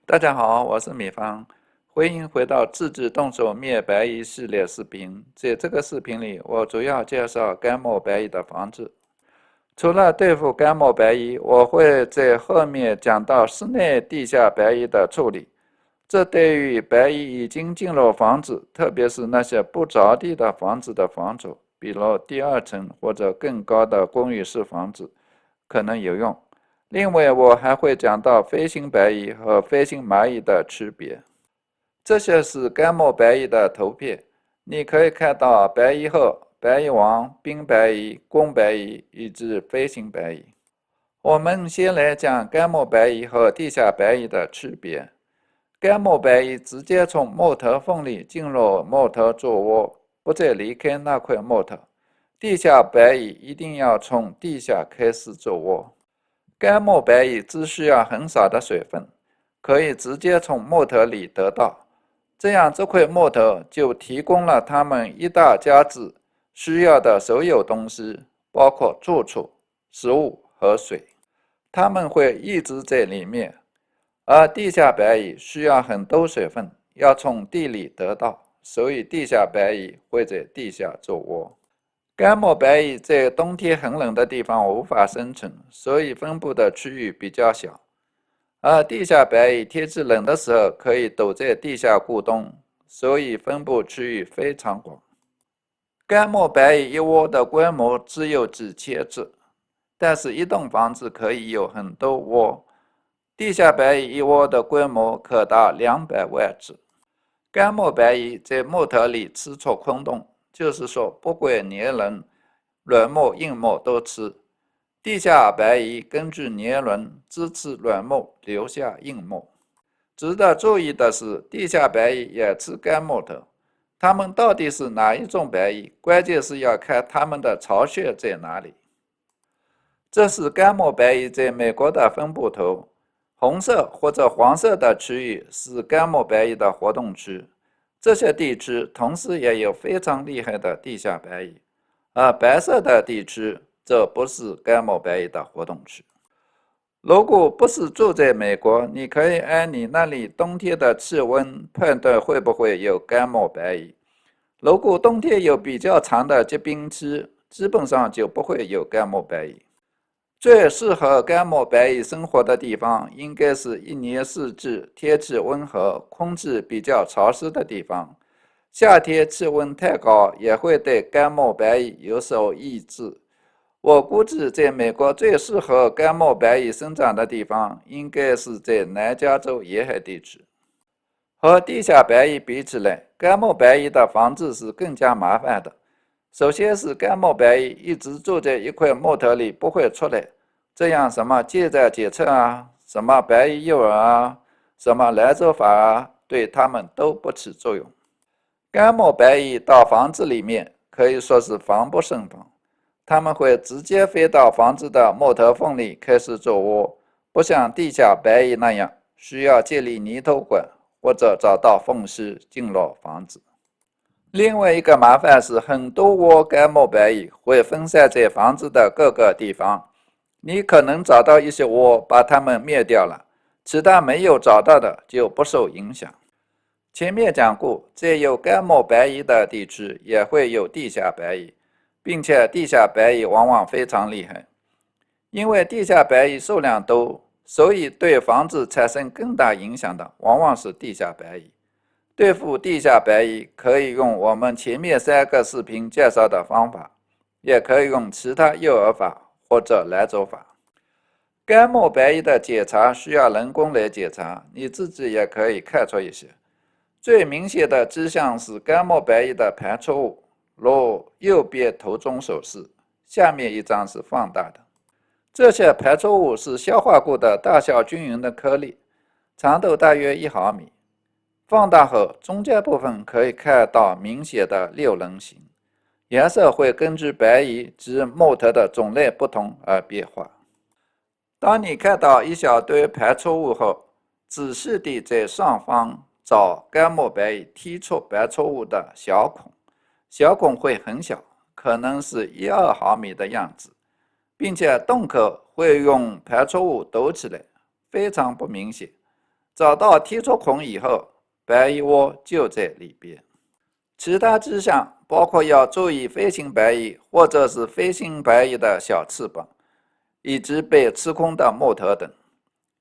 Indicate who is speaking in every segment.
Speaker 1: 大家好，我是米方，欢迎回到自制动手灭白蚁系列视频。在这个视频里，我主要介绍干末白蚁的防治。除了对付干末白蚁，我会在后面讲到室内地下白蚁的处理。这对于白蚁已经进入房子，特别是那些不着地的房子的房主，比如第二层或者更高的公寓式房子，可能有用。另外，我还会讲到飞行白蚁和飞行蚂蚁的区别。这些是干末白蚁的图片，你可以看到白蚁后、白蚁王、冰白蚁、公白蚁以及飞行白蚁。我们先来讲干末白蚁和地下白蚁的区别。干末白蚁直接从木头缝里进入木头做窝，不再离开那块木头。地下白蚁一定要从地下开始做窝。干末白蚁只需要很少的水分，可以直接从木头里得到，这样这块木头就提供了它们一大家子需要的所有东西，包括住处、食物和水，它们会一直在里面。而地下白蚁需要很多水分，要从地里得到，所以地下白蚁会在地下做窝。干末白蚁在冬天很冷的地方无法生存，所以分布的区域比较小。而地下白蚁天气冷的时候可以躲在地下过冬，所以分布区域非常广。干末白蚁一窝的规模只有几千只，但是一栋房子可以有很多窝。地下白蚁一窝的规模可达200万只。干末白蚁在木头里吃出空洞，就是说不管年轮、软木、硬木都吃。地下白蚁根据年轮只吃软木，留下硬木。值得注意的是，地下白蚁也吃干木头。它们到底是哪一种白蚁？关键是要看它们的巢穴在哪里。这是干末白蚁在美国的分布图。红色或者黄色的区域是干末白蚁的活动区，这些地区同时也有非常厉害的地下白蚁，而白色的地区则不是干末白蚁的活动区。如果不是住在美国，你可以按你那里冬天的气温判断会不会有干末白蚁。如果冬天有比较长的结冰期，基本上就不会有干末白蚁。最适合干末白蚁生活的地方，应该是一年四季天气温和、空气比较潮湿的地方。夏天气温太高，也会对干末白蚁有所抑制。我估计，在美国最适合干末白蚁生长的地方，应该是在南加州沿海地区。和地下白蚁比起来，干末白蚁的防治是更加麻烦的。首先是干末白蚁一直住在一块木头里不会出来，这样什么建站检测啊，什么白蚁诱饵啊，什么来走法啊，对它们都不起作用。干末白蚁到房子里面可以说是防不胜防，它们会直接飞到房子的木头缝里开始做窝，不像地下白蚁那样需要建立泥头管或者找到缝隙进入房子。另外一个麻烦是，很多窝干末白蚁会分散在房子的各个地方，你可能找到一些窝，把它们灭掉了，其他没有找到的就不受影响。前面讲过，在有干末白蚁的地区也会有地下白蚁，并且地下白蚁往往非常厉害。因为地下白蚁数量多，所以对房子产生更大影响的往往是地下白蚁。对付地下白蚁可以用我们前面3个视频介绍的方法，也可以用其他诱饵法或者来走法。干末白蚁的检查需要人工来检查，你自己也可以看出一些。最明显的迹象是干末白蚁的排出物，如右边图中所示，下面一张是放大的。这些排出物是消化过的大小均匀的颗粒，长度大约1毫米。放大后，中间部分可以看到明显的6人形，颜色会根据白蚁及木头的种类不同而变化。当你看到一小堆排出物后，仔细地在上方找干末白蚁踢出排出物的小孔，小孔会很小，可能是1-2毫米的样子，并且洞口会用排出物堵起来，非常不明显。找到踢出孔以后，白蚁窝就在里边。其他迹象包括要注意飞行白蚁或者是飞行白蚁的小翅膀，以及被吃空的木头等。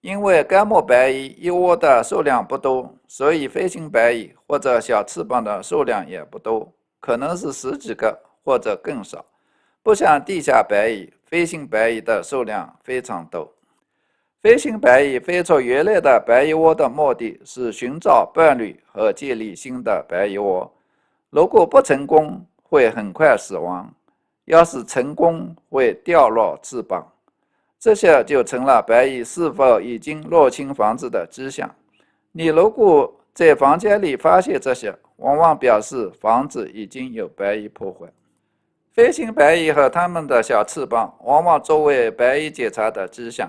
Speaker 1: 因为干木白蚁一窝的数量不多，所以飞行白蚁或者小翅膀的数量也不多，可能是10几个或者更少。不像地下白蚁，飞行白蚁的数量非常多。飞行白蚁飞出原来的白蚁窝的目的是寻找伴侣和建立新的白蚁窝。如果不成功，会很快死亡；要是成功，会掉落翅膀。这些就成了白蚁是否已经入侵房子的迹象。你如果在房间里发现这些，往往表示房子已经有白蚁破坏。飞行白蚁和它们的小翅膀往往作为白蚁检查的迹象，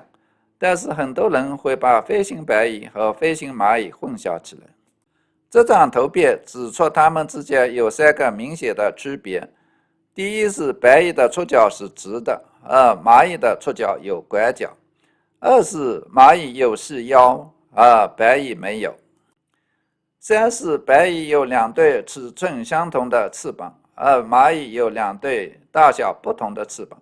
Speaker 1: 但是很多人会把飞行白蚁和飞行蚂蚁混淆起来。这张图片指出它们之间有3个明显的区别。第一是白蚁的触角是直的，而蚂蚁的触角有拐角；二是蚂蚁有细腰，而白蚁没有；三是白蚁有2对尺寸相同的翅膀，而蚂蚁有2对大小不同的翅膀。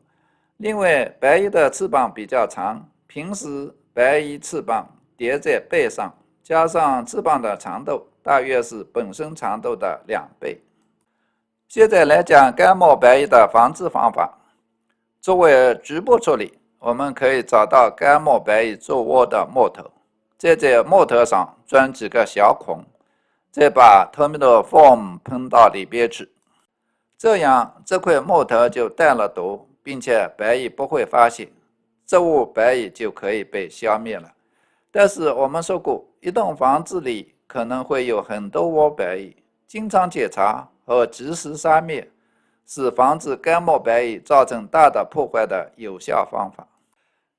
Speaker 1: 另外，白蚁的翅膀比较长，平时白蚁翅膀叠在背上，加上翅膀的长度大约是本身长度的2倍。现在来讲干木白蚁的防治方法。作为局部处理，我们可以找到干木白蚁筑窝的木头，再在木头上钻几个小孔，再把 Terminal Foam 喷到里边去。这样这块木头就带了毒，并且白蚁不会发现，这窝白蚁就可以被消灭了。但是我们说过，一栋房子里可能会有很多窝白蚁，经常检查和及时杀灭是防止干木白蚁造成大的破坏的有效方法。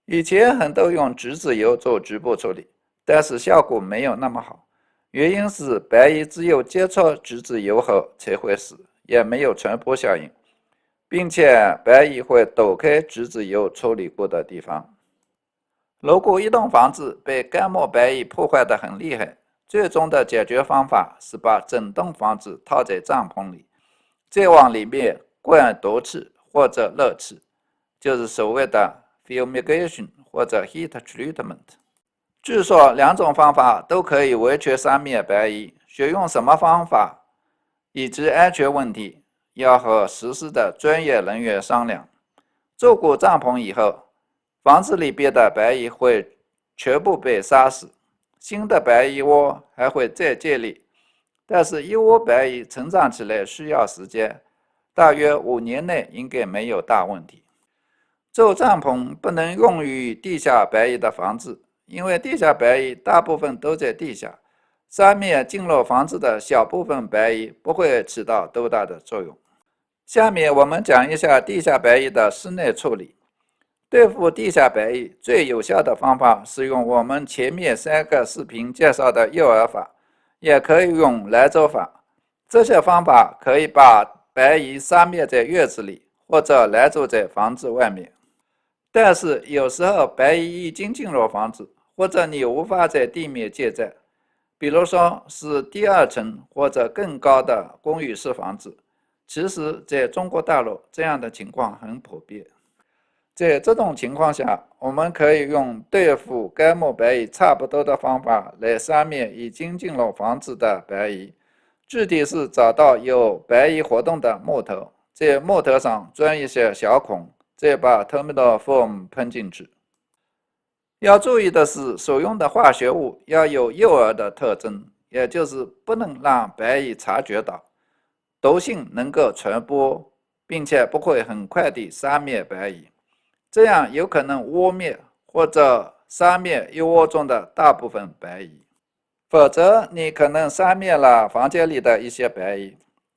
Speaker 1: 以前很多用橘子油做局部处理，但是效果没有那么好，原因是白蚁只有接触橘子油后才会死，也没有传播效应，并且白蚁会躲开橘子油处理过的地方。如果一栋房子被干木白蚁破坏得很厉害，最终的解决方法是把整栋房子套在帐篷里，再往里面灌毒气或者热气，就是所谓的 fumigation 或者 heat treatment。据说2种方法都可以完全杀灭白蚁，选用什么方法以及安全问题，要和实施的专业人员商量。做过帐篷以后，房子里边的白蚁会全部被杀死，新的白蚁窝还会再建立，但是一窝白蚁成长起来需要时间，大约5年内应该没有大问题。做帐篷不能用于地下白蚁的防治，因为地下白蚁大部分都在地下，杀灭进入房子的小部分白蚁不会起到多大的作用。下面我们讲一下地下白蚁的室内处理。对付地下白蚁最有效的方法是用我们前面3个视频介绍的诱饵法，也可以用来走法。这些方法可以把白蚁杀灭在院子里，或者来走在房子外面。但是有时候白蚁已经进入房子，或者你无法在地面建站，比如说是第2层或者更高的公寓式房子。其实在中国大陆这样的情况很普遍。在这种情况下，我们可以用对付干木白蚁差不多的方法来杀灭已经进入房子的白蚁。具体是找到有白蚁活动的木头，在木头上钻一些小孔，再把 Terminal Foam 喷进去。要注意的是，所用的化学物要有诱饵的特征，也就是不能让白蚁察觉到，毒性能够传播，并且不会很快地杀灭白蚁。这样有可能窝灭或者杀灭一窝中的大部分白蚁，否则你可能杀灭了房间里的一些白蚁，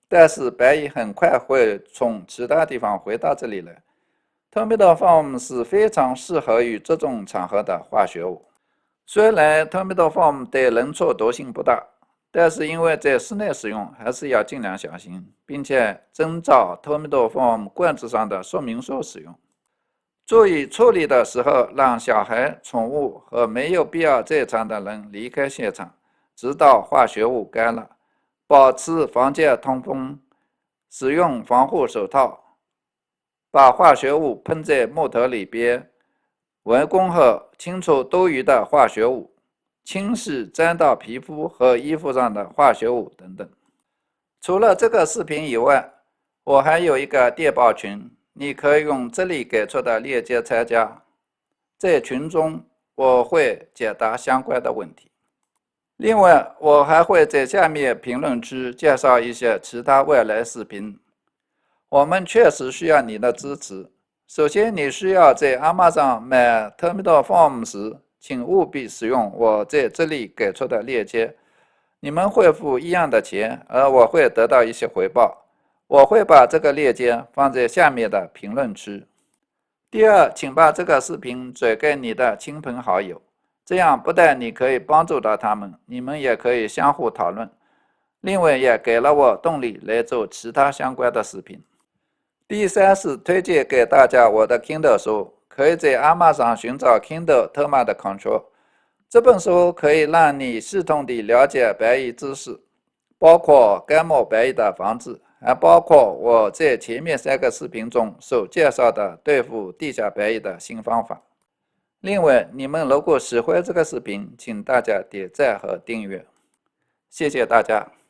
Speaker 1: 但是白蚁很快会从其他地方回到这里来。Terminal Foam 是非常适合于这种场合的化学物。虽然 Terminal Foam 对人畜毒性不大，但是因为在室内使用，还是要尽量小心，并且遵照 Terminal Foam 罐子上的说明书使用。注意处理的时候，让小孩、宠物和没有必要在场的人离开现场，直到化学物干了。保持房间通风，使用防护手套，把化学物喷在木头里边。完工后，清除多余的化学物，清洗沾到皮肤和衣服上的化学物等等。除了这个视频以外，我还有一个电报群，你可以用这里给出的链接参加。在群中，我会解答相关的问题。另外，我还会在下面评论区介绍一些其他外来视频。我们确实需要你的支持。首先，你需要在 Amazon 买 Terminal Form 时，请务必使用我在这里给出的链接。你们会付一样的钱，而我会得到一些回报。我会把这个链接放在下面的评论区。第二，请把这个视频转给你的亲朋好友，这样不但你可以帮助到他们，你们也可以相互讨论。另外，也给了我动力来做其他相关的视频。第三是推荐给大家我的 Kindle 书，可以在 Amazon 上寻找 Kindle Terma 的 Control。这本书可以让你系统地了解白蚁知识，包括干毛白蚁的防治，还包括我在前面3个视频中所介绍的对付地下白蚁的新方法。另外，你们如果喜欢这个视频，请大家点赞和订阅，谢谢大家。